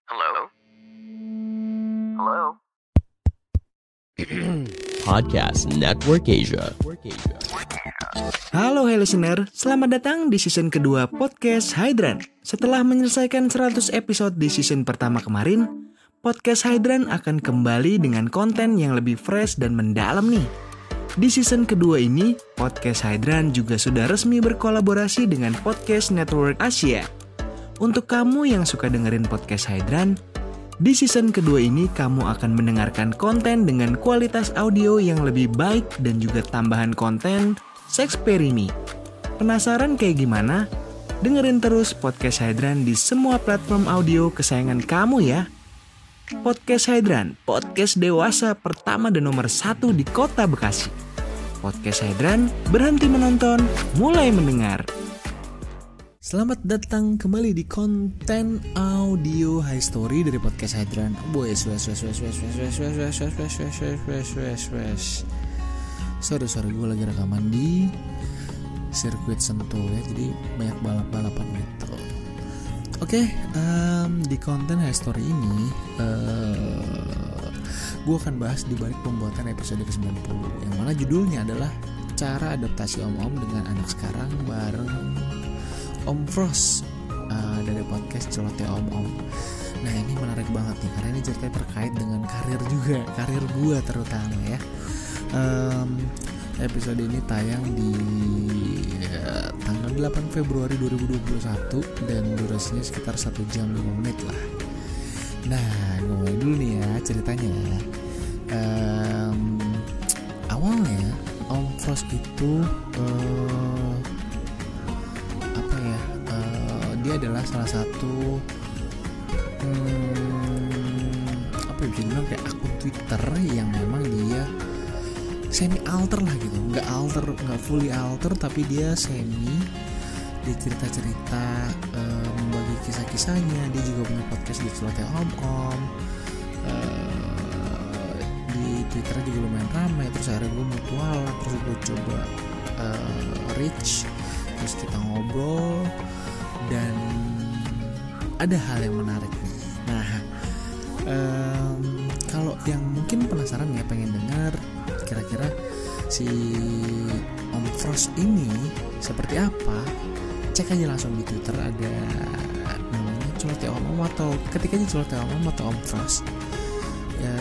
Halo? Halo? Podcast Network Asia. Halo listener, selamat datang di season kedua Podcast Hydran. Setelah menyelesaikan 100 episode di season pertama kemarin, Podcast Hydran akan kembali dengan konten yang lebih fresh dan mendalam nih. Di season kedua ini, Podcast Hydran juga sudah resmi berkolaborasi dengan Podcast Network Asia. Untuk kamu yang suka dengerin Podcast Hydran, di season kedua ini kamu akan mendengarkan konten dengan kualitas audio yang lebih baik dan juga tambahan konten Sexperimi. Penasaran kayak gimana? Dengerin terus Podcast Hydran di semua platform audio kesayangan kamu ya. Podcast Hydran, podcast dewasa pertama dan nomor 1 di kota Bekasi. Podcast Hydran, berhenti menonton, mulai mendengar. Selamat datang kembali di konten audio High Story dari Podcast Hydran. Sorry, gue lagi rekaman di sirkuit Sentul ya, jadi banyak balap-balapan gitu. Oke, di konten High Story ini gue akan bahas di balik pembuatan episode ke-90, yang mana judulnya adalah cara adaptasi om-om dengan anak sekarang bareng Om Frost dari podcast Celoteh Om-Om. Nah, ini menarik banget nih karena ini ceritanya terkait dengan karir juga, karir gue terutama ya. Episode ini tayang di tanggal 8 Februari 2021 dan durasinya sekitar 1 jam 5 menit lah. Nah, gue mulai dulu nih ya ceritanya. Awalnya Om Frost itu dia adalah salah satu bisa dibilang kayak akun Twitter yang memang dia semi alter lah gitu, nggak fully alter, tapi dia dia cerita membagi kisah-kisahnya. Dia juga punya podcast di Celoteh Om-Om, di Twitter juga lumayan ramai. Terus akhirnya gue mutual, terus gue coba reach, terus kita ngobrol. Dan ada hal yang menarik nih. Nah, kalau yang mungkin penasaran ya, pengen dengar kira-kira si Om Frost ini seperti apa, cek aja langsung di Twitter, ada namanya Celoteh Om-Om, atau ketik aja Celoteh Om-Om atau Om Frost ya.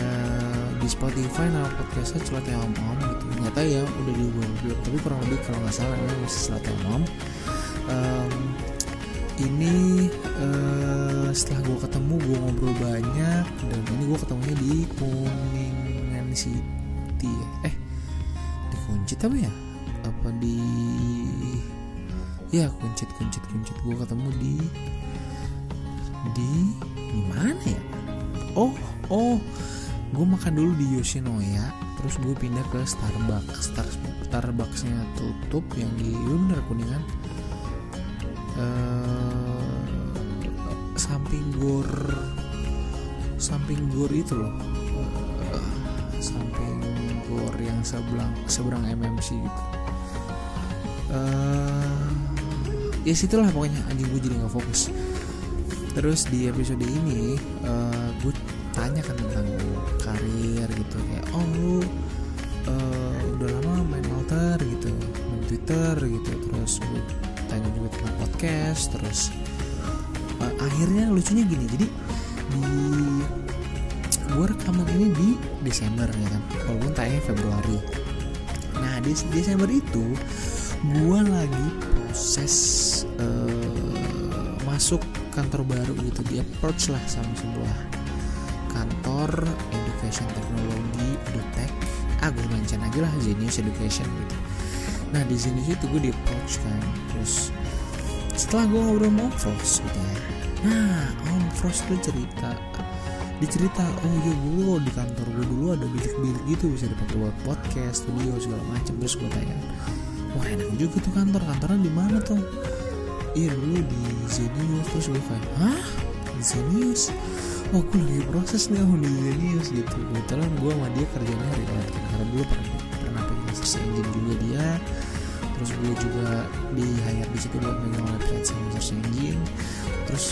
Di Spotify nama podcastnya Celoteh Om-Om gitu. Nggak tahu ya udah diubah belum, tapi kurang lebih kalau nggak salah namanya masih Celoteh Om-Om. Ini setelah gue ketemu, gue ngobrol banyak, dan ini gue ketemunya di Kuningan City. Di Kuncit apa ya? Apa di Kuncit. Gue ketemu di mana ya? Gue makan dulu di Yoshinoya, terus gue pindah ke Starbucksnya tutup yang di bener Kuningan. samping gor itu loh, samping gor yang seberang MMC gitu. Ya situlah pokoknya, anjing gue jadi nggak fokus. Terus di episode ini gue tanyakan tentang karir gitu, kayak lu udah lama main alter gitu, main Twitter gitu. Terus gue tanya juga tentang podcast. Terus akhirnya lucunya gini, jadi gue rekaman ini di Desember ya kan, walaupun tayangnya Februari. Nah di Desember itu gue lagi proses masuk kantor baru gitu, di approach lah sama sebuah kantor education teknologi, edutech, gue mention aja lah Zenius Education gitu. Nah di Zenius itu gue di approach kan. Terus setelah gue ngobrol sama Om Frost gitu ya, nah Om Frost tuh dicerita, iya gue di kantor gue dulu ada bilik-bilik gitu, bisa dapat buat podcast, studio segala macam. Terus gue tanya, wah enak juga tuh kantornya di mana tuh? Iya dulu di Zenius. Terus gue kayak, hah? Di Zenius? Wah gue lagi proses nih di Zenius gitu. Kebetulan gue sama dia kerjanya relate karena dulu pernah pegang search engine juga dia. Terus gue juga di hire di situ buat megang website sama search engine. Terus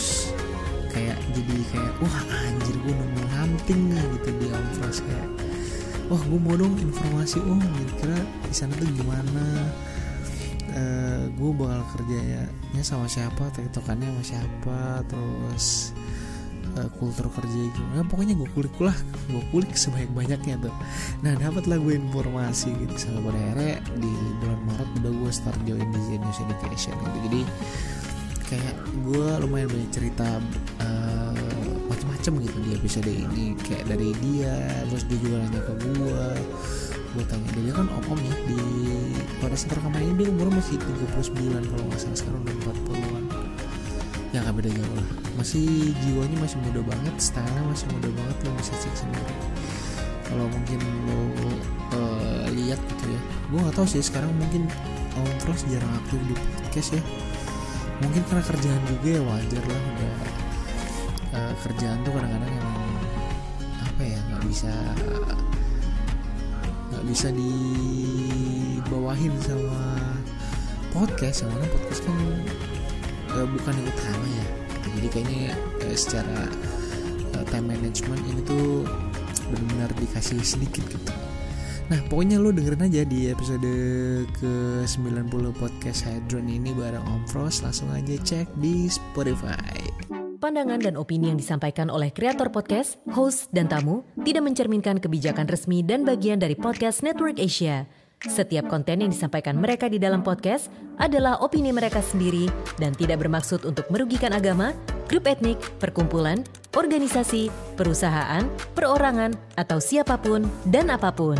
kayak jadi kayak wah anjir gue nemu something nih gitu di Omfros, kayak wah gue mau dong informasi kira di sana tuh gimana, gue bakal kerjanya sama siapa, tektokannya sama siapa, terus kultur kerja gimana, pokoknya gue kulik sebanyak-banyaknya tuh. Nah dapatlah gue informasi gitu, sampai pada akhirnya di bulan Maret udah gue start join di Zenius Education gitu. Jadi kayak gue lumayan banyak cerita macam-macam gitu di episode ini, kayak dari dia, terus dia juga nanya ke gue tanya, dia kan om ya, di pada saat rekaman ini dia umurnya masih 39 kalau nggak salah, sekarang udah 40-an. Ya gak beda jauh lah, masih jiwanya masih muda banget, stylenya masih muda banget, lo bisa cek sendiri kalau mungkin lo lihat gitu ya. Gue nggak tahu sih sekarang, mungkin Omfros jarang aktif di podcast ya, mungkin karena kerjaan juga ya, wajar lah, udah kerjaan tuh kadang-kadang emang apa ya, nggak bisa dibawahin sama podcast, yang mana podcast kan bukan yang utama ya. Jadi kayaknya secara time management ini tuh benar-benar dikasih sedikit gitu. Nah pokoknya lo dengerin aja di episode ke-90 podcast Hydran ini bareng Omfros, langsung aja cek di Spotify. Pandangan dan opini yang disampaikan oleh kreator podcast, host, dan tamu tidak mencerminkan kebijakan resmi dan bagian dari Podcast Network Asia. Setiap konten yang disampaikan mereka di dalam podcast adalah opini mereka sendiri dan tidak bermaksud untuk merugikan agama, grup etnik, perkumpulan, organisasi, perusahaan, perorangan, atau siapapun dan apapun.